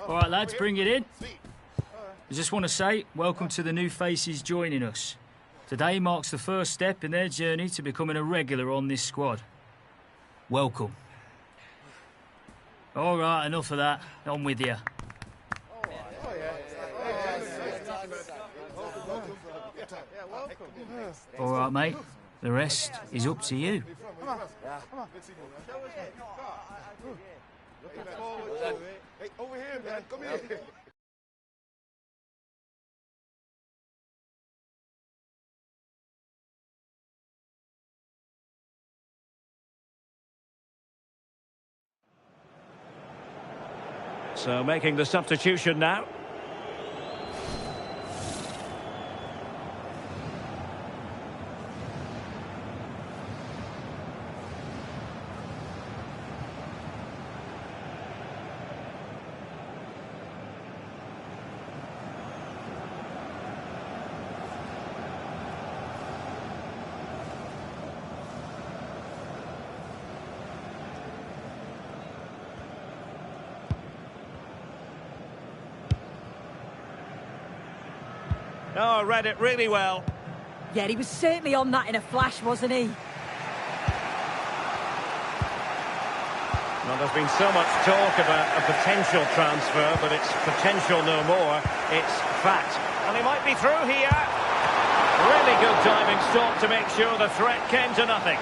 All right, lads, bring it in. I just want to say, welcome to the new faces joining us. Today marks the first step in their journey to becoming a regular on this squad. Welcome. All right, enough of that. On with you. All right, mate. The rest is up to you. Hey, over here, man. Come here. So making the substitution now. Oh, read it really well. Yeah, he was certainly on that in a flash, wasn't he? Well, there's been so much talk about a potential transfer, but it's potential no more. It's fact. And he might be through here. Really good diving stop to make sure the threat came to nothing.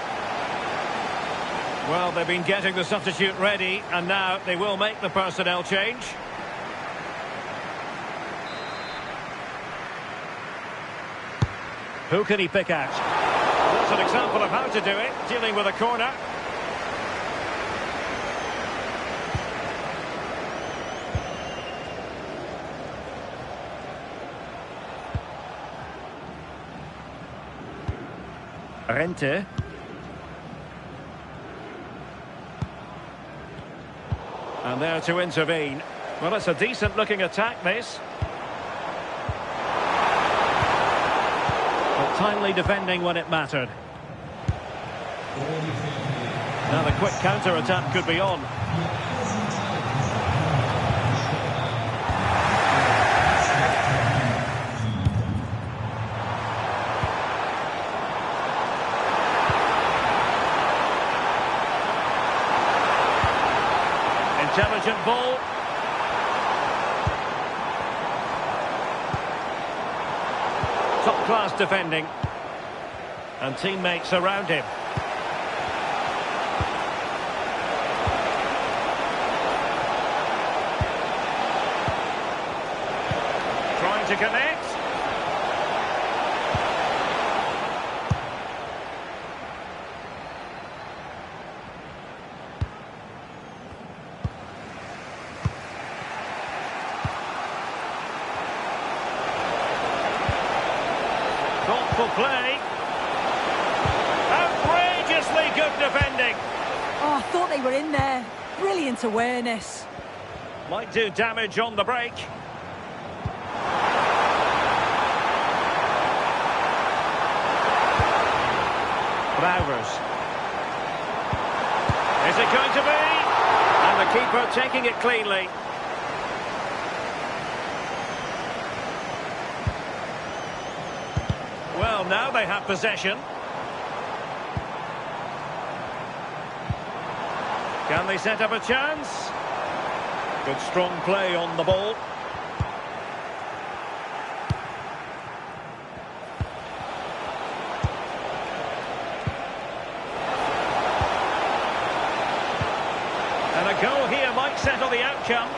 Well, they've been getting the substitute ready, and now they will make the personnel change. Who can he pick out? That's an example of how to do it, dealing with a corner. Rente. And there to intervene. Well, it's a decent-looking attack, this. But timely defending when it mattered. Now the quick counter-attack could be on. Intelligent ball. Top-class defending. And teammates around him. Trying to connect. Thoughtful play. Outrageously good defending. Oh, I thought they were in there. Brilliant awareness. Might do damage on the break. Bowers. Is it going to be? And the keeper taking it cleanly. Well, now they have possession. Can they set up a chance? Good strong play on the ball. And a goal here might settle the outcome.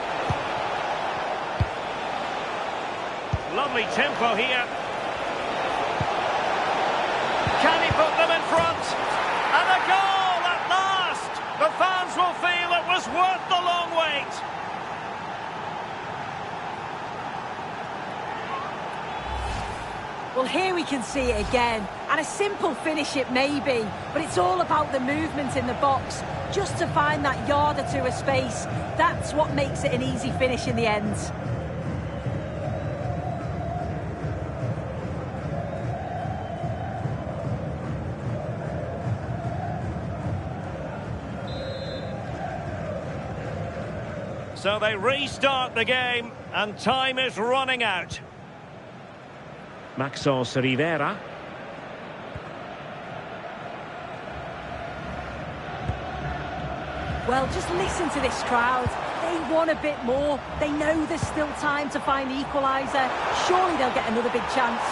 Lovely tempo here. Can he put them in front? And a goal at last! The fans will feel it was worth the long wait. Well, here we can see it again. And a simple finish it may be, but it's all about the movement in the box. Just to find that yard or two of space, that's what makes it an easy finish in the end. So they restart the game, and time is running out. Maxos Rivera. Well, just listen to this crowd. They want a bit more. They know there's still time to find the equaliser. Surely they'll get another big chance.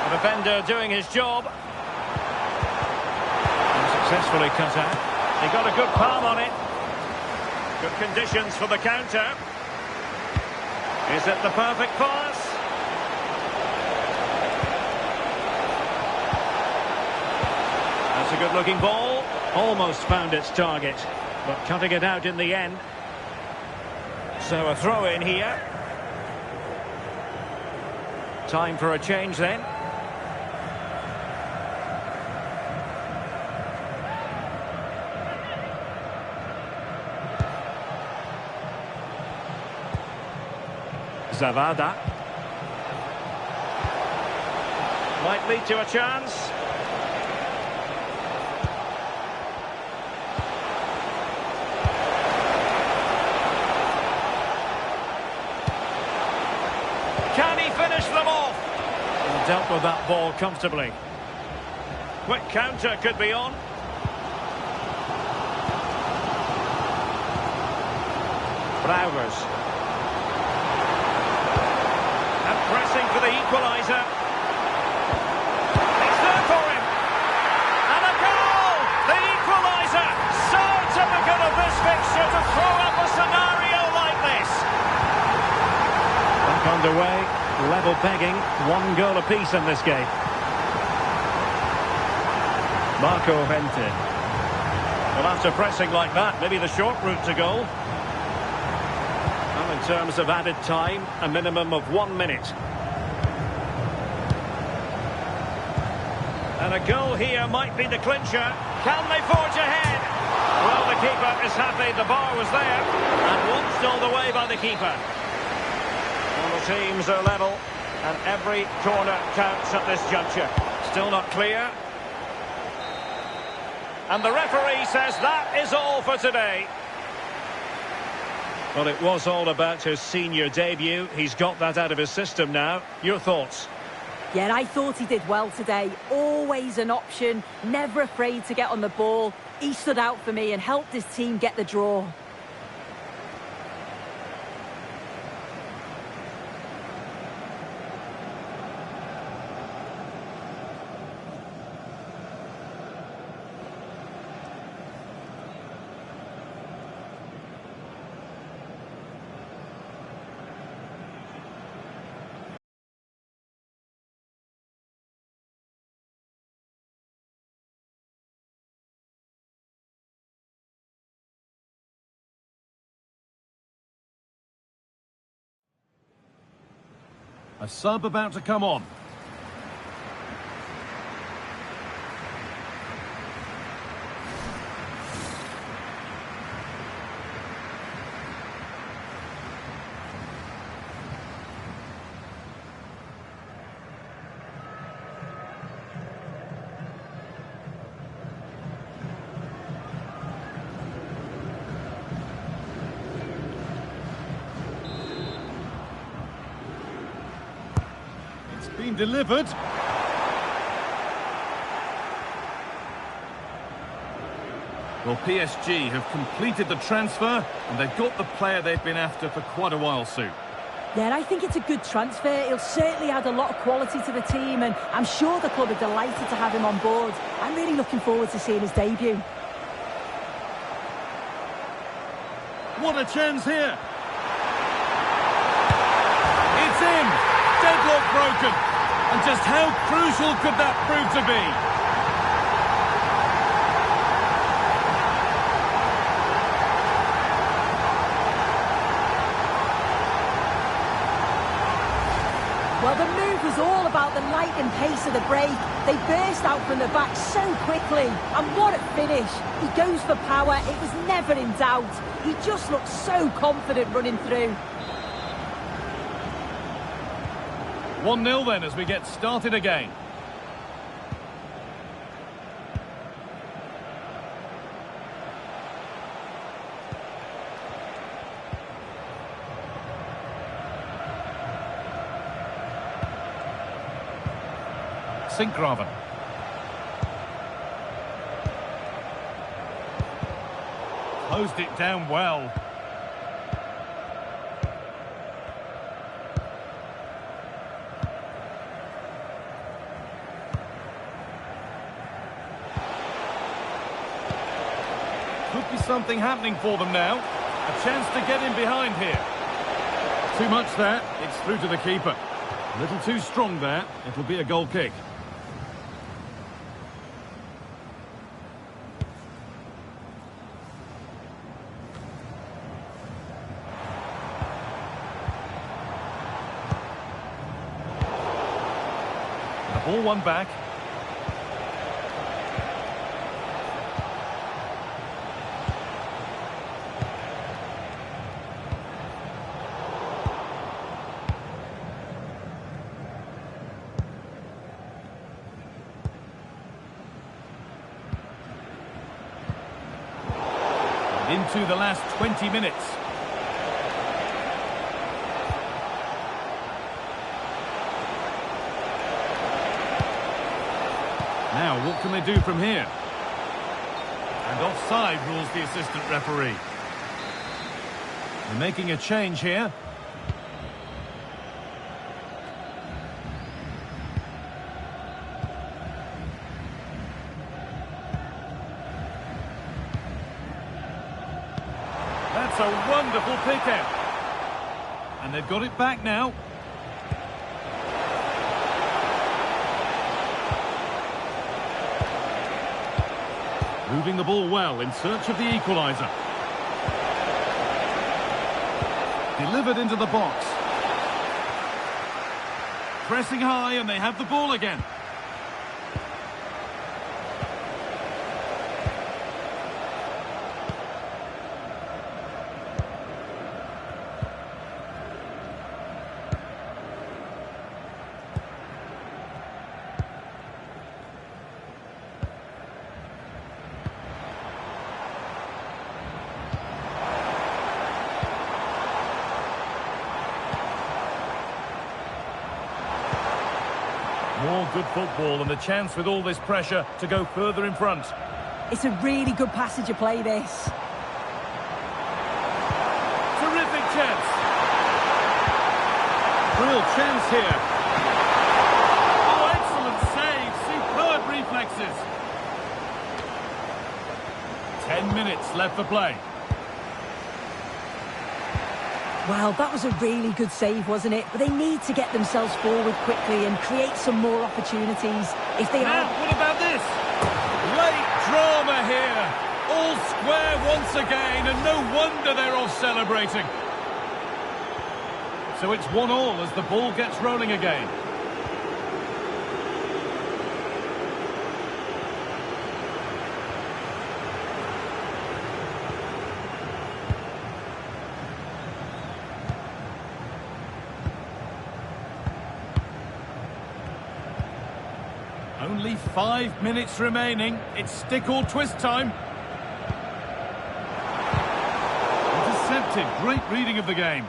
The defender doing his job. And successfully cut out. He got a good palm on it. Good conditions for the counter. Is it the perfect pass? That's a good-looking ball. Almost found its target, but cutting it out in the end. So a throw in here. Time for a change then. Zavada. Might lead to a chance. Can he finish them off? And dealt with that ball comfortably. Quick counter could be on. Brouwers. And pressing for the equaliser. It's there for him. And a goal! The equaliser! So typical of this fixture to throw up a scenario like this. Back underway, level pegging, 1 goal apiece in this game. Marco Vente. Well, after pressing like that, maybe the short route to goal. Well, in terms of added time, a minimum of 1 minute. And a goal here might be the clincher. Can they forge ahead? Well, the keeper is happy the bar was there and watched all the way by the keeper. Well, the teams are level and every corner counts at this juncture. Still not clear. And the referee says that is all for today. Well, it was all about his senior debut. He's got that out of his system now. Your thoughts? Yeah, I thought he did well today. Always an option, never afraid to get on the ball. He stood out for me and helped his team get the draw. A sub about to come on. Been delivered. Well, PSG have completed the transfer and they've got the player they've been after for quite a while, Sue. Yeah, I think it's a good transfer. He'll certainly add a lot of quality to the team and I'm sure the club are delighted to have him on board. I'm really looking forward to seeing his debut. What a chance here. It's in. Deadlock broken. And just how crucial could that prove to be? Well, the move was all about the light and pace of the break. They burst out from the back so quickly. And what a finish. He goes for power. It was never in doubt. He just looked so confident running through. 1-0 then as we get started again. Sinkgraven. Closed it down well. Could be something happening for them now. A chance to get in behind here. Too much there. It's through to the keeper. A little too strong there. It'll be a goal kick. The ball won back. Into the last 20 minutes. Now, what can they do from here? And offside rules the assistant referee. They're making a change here. That's a wonderful pick out. And they've got it back now. Moving the ball well in search of the equaliser. Delivered into the box. Pressing high and they have the ball again. More good football and the chance with all this pressure to go further in front. It's a really good passage of play, this. Terrific chance. Real chance here. Oh, excellent save. Superb reflexes. 10 minutes left for play. Well, that was a really good save, wasn't it? But they need to get themselves forward quickly and create some more opportunities. If they Now, what about this? Late drama here. All square once again, and no wonder they're off celebrating. So it's 1-1 as the ball gets rolling again. Only 5 minutes remaining. It's stick or twist time. Intercepted. Great reading of the game.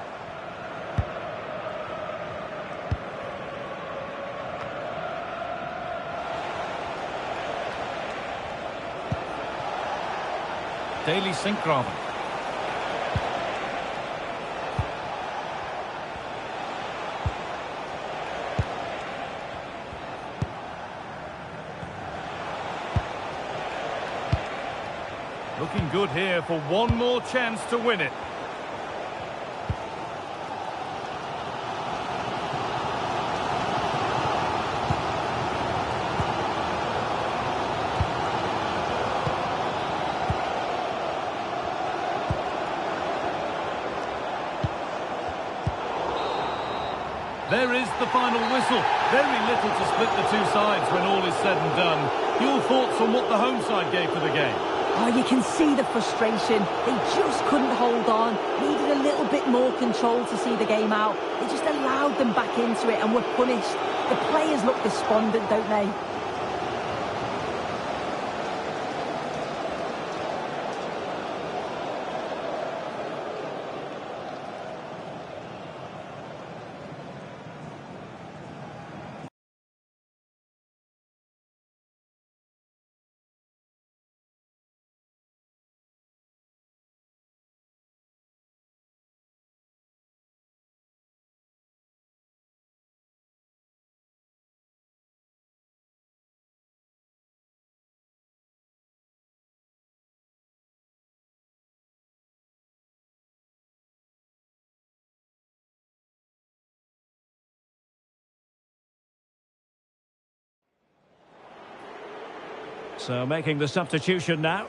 Daily Sinkgraven. Looking good here for one more chance to win it. There is the final whistle. Very little to split the two sides when all is said and done. Your thoughts on what the home side gave to the game? Oh, you can see the frustration. They just couldn't hold on. Needed a little bit more control to see the game out. They just allowed them back into it and were punished. The players look despondent, don't they? So making the substitution now.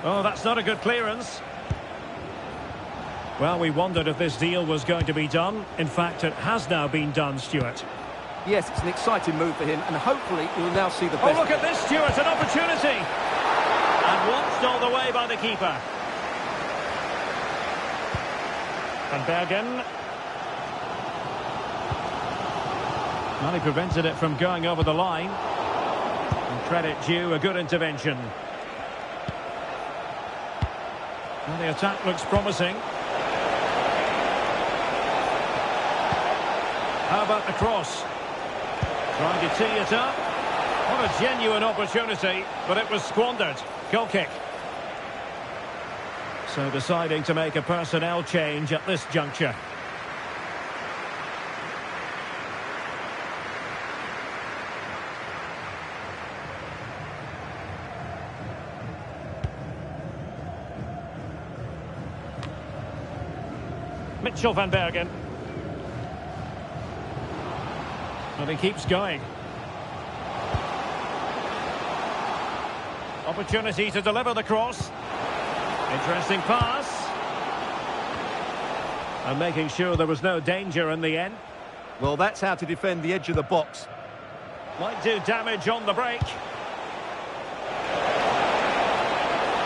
Oh, that's not a good clearance. Well, we wondered if this deal was going to be done. In fact, it has now been done, Stuart. Yes, it's an exciting move for him, and hopefully we'll now see the best. Oh, look at this, Stuart, an opportunity! And watched all the way by the keeper. Van Bergen. Well, he prevented it from going over the line. And credit due, a good intervention. Well, the attack looks promising. How about the cross? Trying to tee it up. What a genuine opportunity, but it was squandered. Goal kick. So deciding to make a personnel change at this juncture. Mitchell van Bergen. And he keeps going. Opportunity to deliver the cross. Interesting pass. And making sure there was no danger in the end. Well, that's how to defend the edge of the box. Might do damage on the break.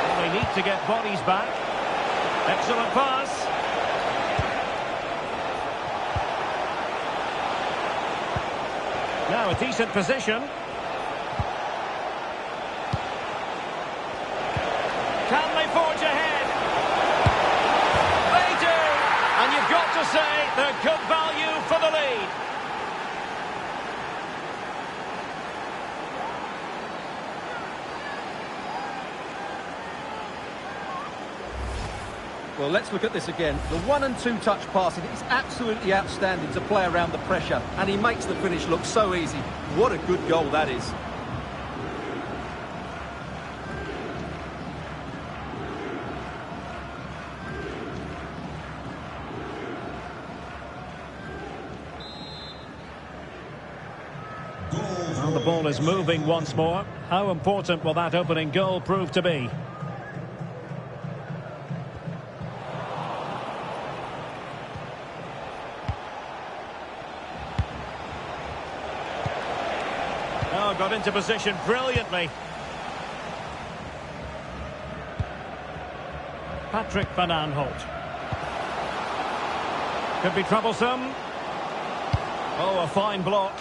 Well, they need to get bodies back. Excellent pass. Now a decent position. Can they forge ahead? They do! And you've got to say they're good value for the lead. Well, let's look at this again. The 1- and 2-touch passing is absolutely outstanding to play around the pressure, and he makes the finish look so easy. What a good goal that is. Well, the ball is moving once more. How important will that opening goal prove to be? Oh, got into position brilliantly. Patrick Van Aanholt. Could be troublesome. Oh, a fine block.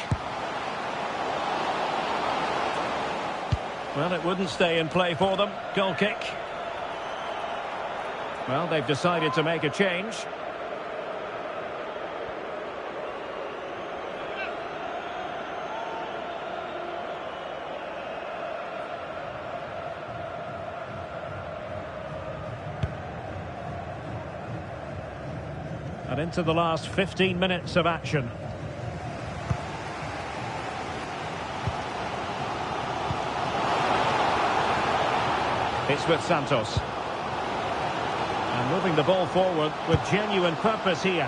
Well, it wouldn't stay in play for them. Goal kick. Well, they've decided to make a change. And into the last 15 minutes of action. It's with Santos. And moving the ball forward with genuine purpose here.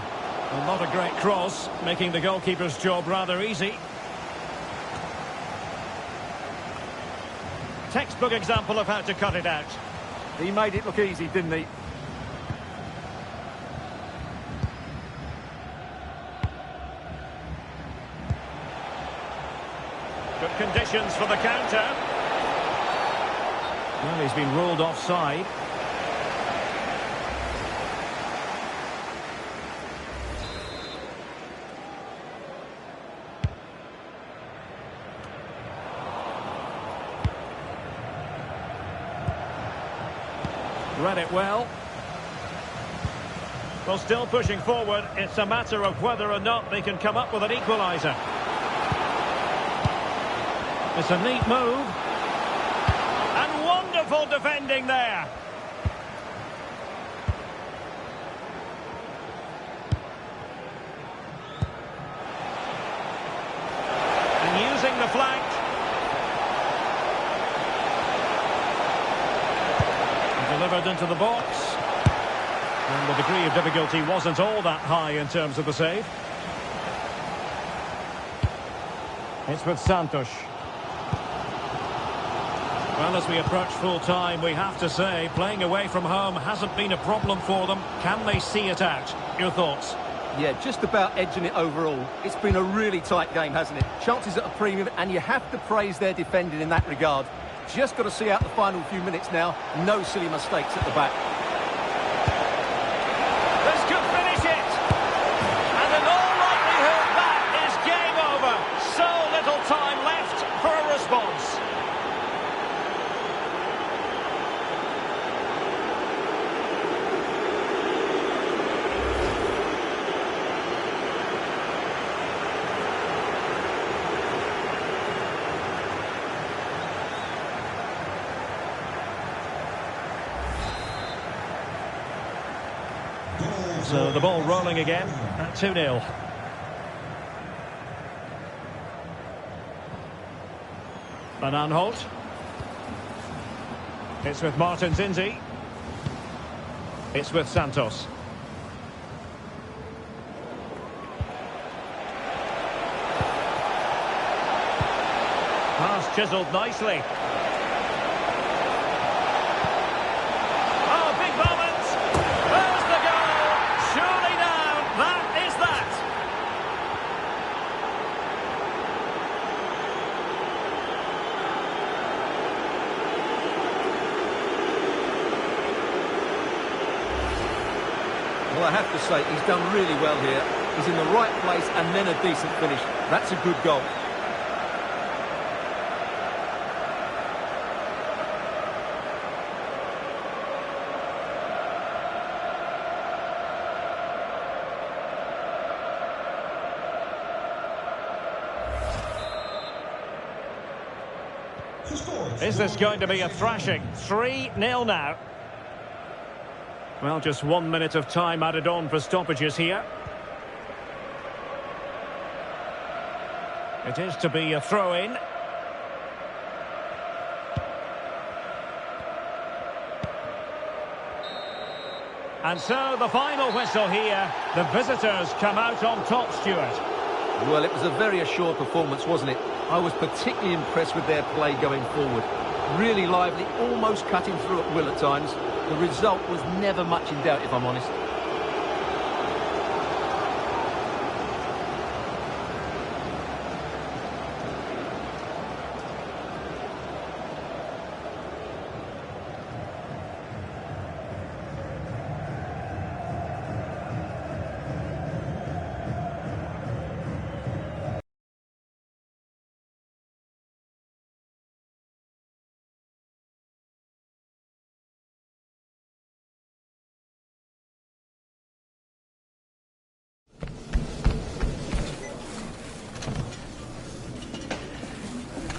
Well, not a great cross, making the goalkeeper's job rather easy. Textbook example of how to cut it out. He made it look easy, didn't he? Good conditions for the counter. Well, he's been ruled offside. Read it well. Well, still pushing forward. It's a matter of whether or not they can come up with an equaliser. It's a neat move. Beautiful defending there. And using the flank. Delivered into the box. And the degree of difficulty wasn't all that high in terms of the save. It's with Santos. Well, as we approach full time, we have to say, playing away from home hasn't been a problem for them. Can they see it out? Your thoughts? Yeah, just about edging it overall. It's been a really tight game, hasn't it? Chances at a premium, and you have to praise their defending in that regard. Just got to see out the final few minutes now. No silly mistakes at the back. This could finish it. And in all likelihood, that is game over. So little time left for a response. So the ball rolling again at 2-0. Van Aanholt. It's with Martin Zinzi. It's with Santos. Pass chiselled nicely. Oh, big moment! There's the goal! Surely down! That is that! Well, I have to say, he's done really well here. He's in the right place and then a decent finish. That's a good goal. Is this going to be a thrashing? 3-0 now. Well, just 1 minute of time added on for stoppages here. It is to be a throw-in. And so the final whistle here. The visitors come out on top, Stuart. Well, it was a very assured performance, wasn't it? I was particularly impressed with their play going forward. Really lively, almost cutting through at will at times. The result was never much in doubt, if I'm honest.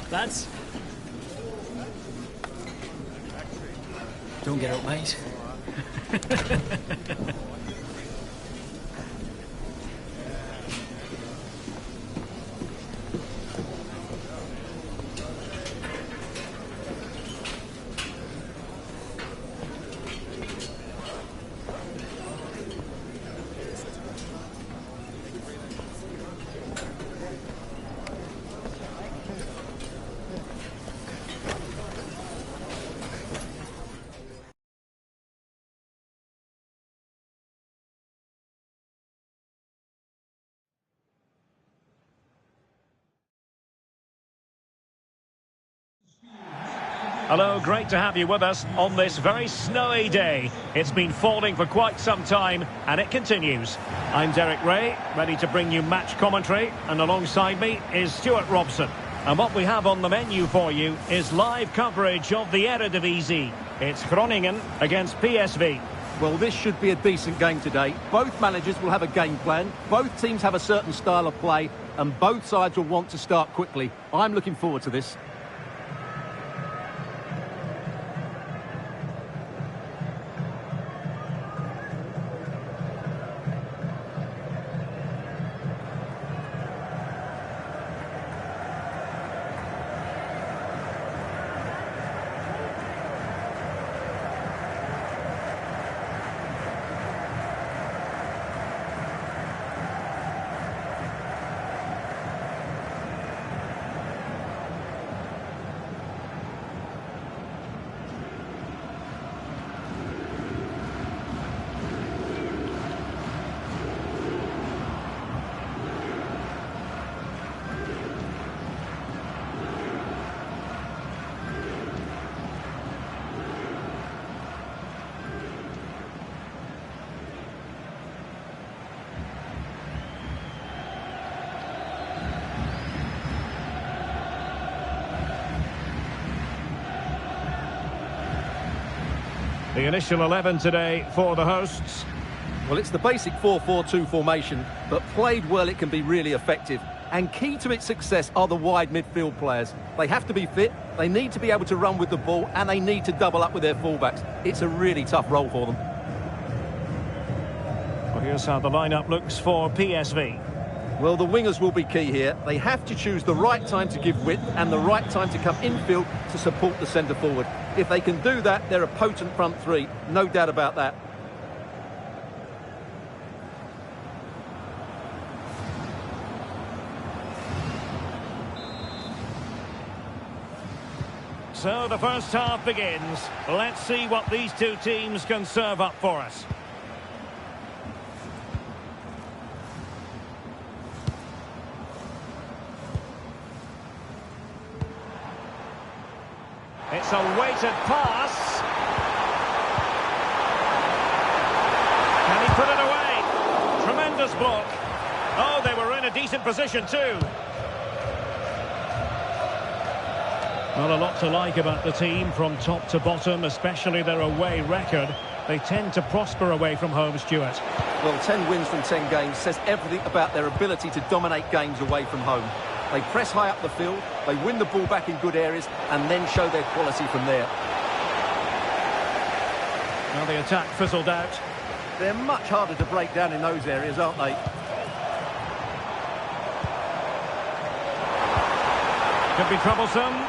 Lads. Don't get up, mate. Hello, great to have you with us on this very snowy day. It's been falling for quite some time, and it continues. I'm Derek Ray, ready to bring you match commentary, and alongside me is Stuart Robson. And what we have on the menu for you is live coverage of the Eredivisie. It's Groningen against PSV. Well, this should be a decent game today. Both managers will have a game plan. Both teams have a certain style of play, and both sides will want to start quickly. I'm looking forward to this. The initial 11 today for the hosts. Well, it's the basic 4-4-2 formation, but played well it can be really effective. And key to its success are the wide midfield players. They have to be fit, they need to be able to run with the ball, and they need to double up with their fullbacks. It's a really tough role for them. Well, here's how the lineup looks for PSV. Well, the wingers will be key here. They have to choose the right time to give width and the right time to come infield to support the centre forward. If they can do that, they're a potent front three, no doubt about that. So the first half begins. Let's see what these two teams can serve up for us. It's a weighted pass. Can he put it away? Tremendous block. Oh, they were in a decent position too. Well, a lot to like about the team from top to bottom, especially their away record. They tend to prosper away from home, Stuart. Well, 10 wins from 10 games says everything about their ability to dominate games away from home. They press high up the field, they win the ball back in good areas, and then show their quality from there. Well, the attack fizzled out. They're much harder to break down in those areas, aren't they? Could be troublesome.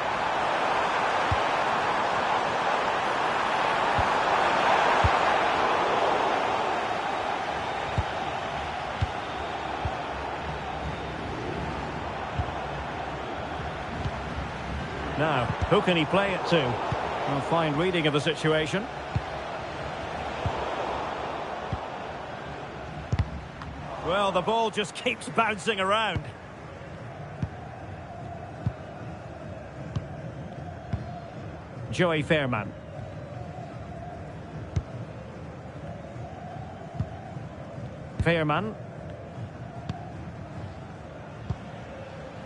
Now, who can he play it to? A fine reading of the situation. Well, the ball just keeps bouncing around. Joey Fairman. Fairman.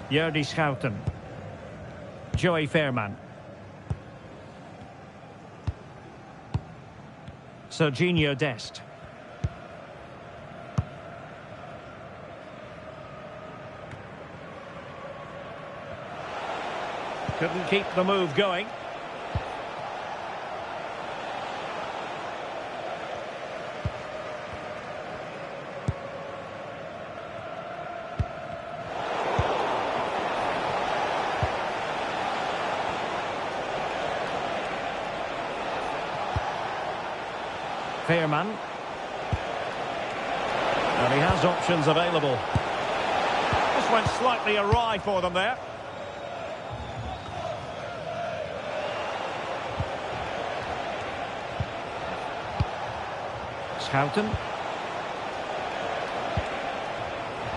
Jordi Schouten. Joey Fairman. Serginho Dest. Couldn't keep the move going. Fairman. And he has options available. This went slightly awry for them there. Schouten.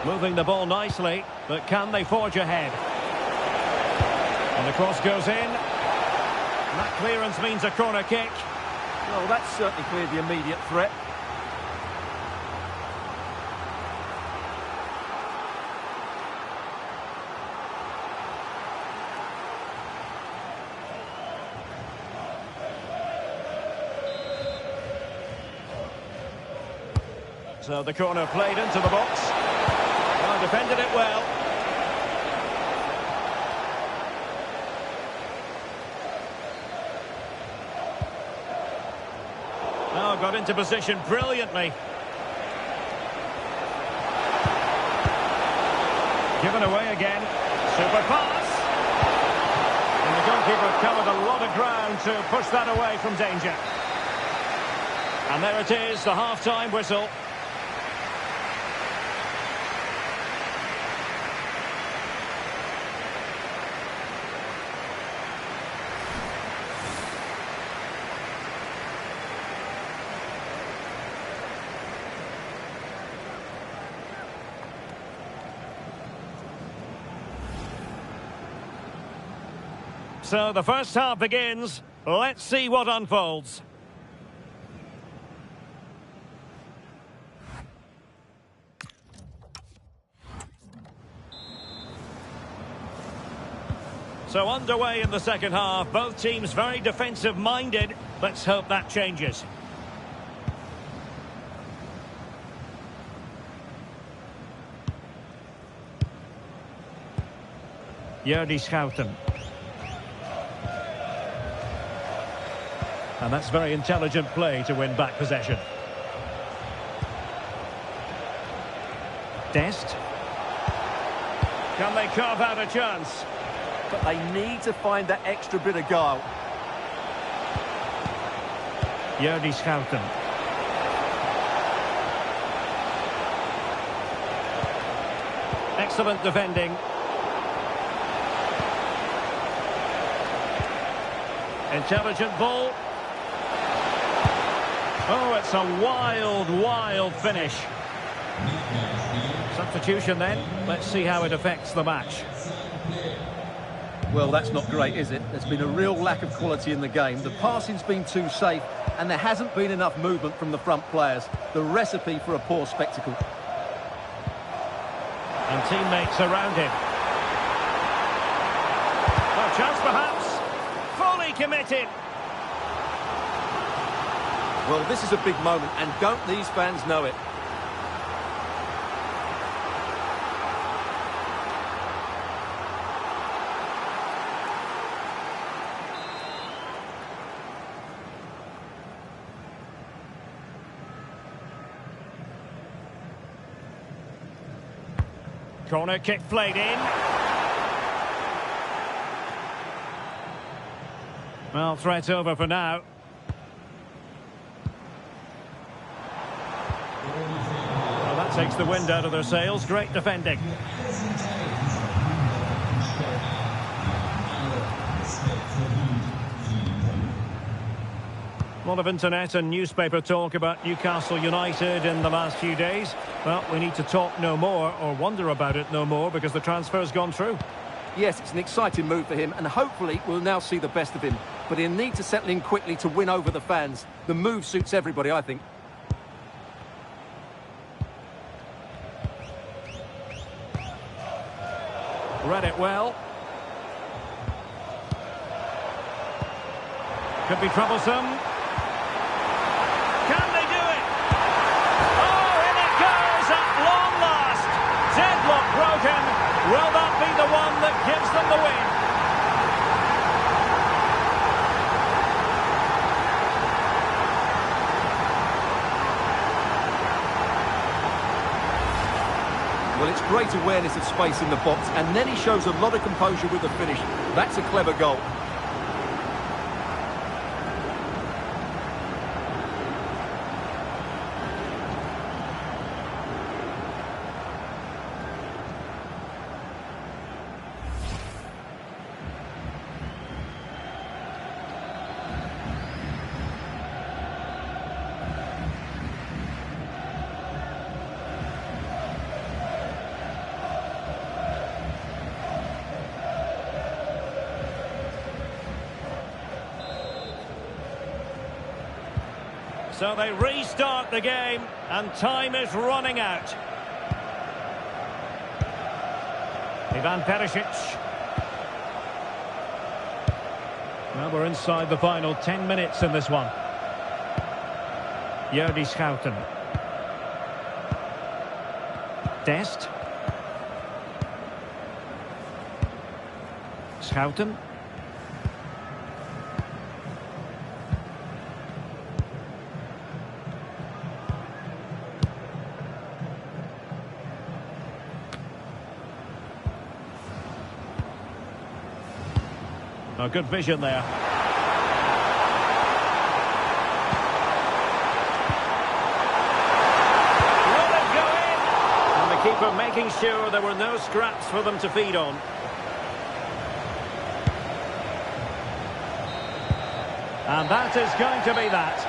Moving the ball nicely, but can they forge ahead? And the cross goes in. And that clearance means a corner kick. Well, that's certainly cleared the immediate threat. So the corner played into the box. Well, defended it well. Oh, got into position brilliantly. Given away again. Super pass. And the goalkeeper covered a lot of ground to push that away from danger. And there it is, the half-time whistle. So the first half begins. Let's see what unfolds. So underway in the second half, both teams very defensive-minded. Let's hope that changes. Schouten. And that's very intelligent play to win back possession. Dest. Can they carve out a chance? But they need to find that extra bit of guile. Schouten. Excellent defending. Intelligent ball. Oh, it's a wild, wild finish. Substitution then. Let's see how it affects the match. Well, that's not great, is it? There's been a real lack of quality in the game. The passing's been too safe, and there hasn't been enough movement from the front players. The recipe for a poor spectacle. And teammates around him. A chance perhaps. Fully committed. Well, this is a big moment, and don't these fans know it? Corner kick played in. Well, threat over for now. Well, that takes the wind out of their sails. Great defending. A lot of internet and newspaper talk about Newcastle United in the last few days. Well, we need to talk no more, or wonder about it no more, because the transfer's gone through. Yes, it's an exciting move for him, and hopefully we'll now see the best of him. But he'll need to settle in quickly to win over the fans. The move suits everybody, I think. Read it well. Could be troublesome. Can they do it? Oh, in it goes at long last. Deadlock broken. Will that be the one that gives them the win? Well, it's great awareness of space in the box, and then he shows a lot of composure with the finish. That's a clever goal. So they restart the game, and time is running out. Ivan Perisic. Well, we're inside the final 10 minutes in this one. Schouten. Dest. Schouten. Oh, good vision there. Will it go in? And the keeper making sure there were no scraps for them to feed on. And that is going to be that.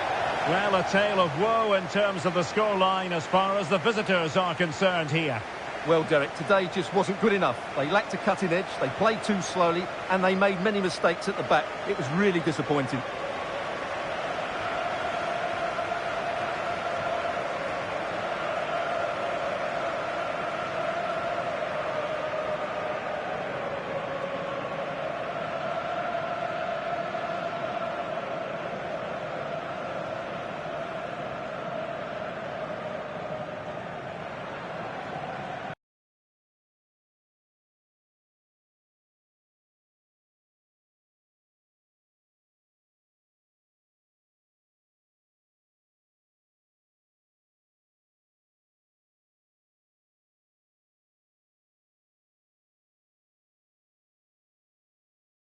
Well, a tale of woe in terms of the scoreline as far as the visitors are concerned here. Well, Derek, today just wasn't good enough. They lacked a cutting edge, they played too slowly, and they made many mistakes at the back. It was really disappointing.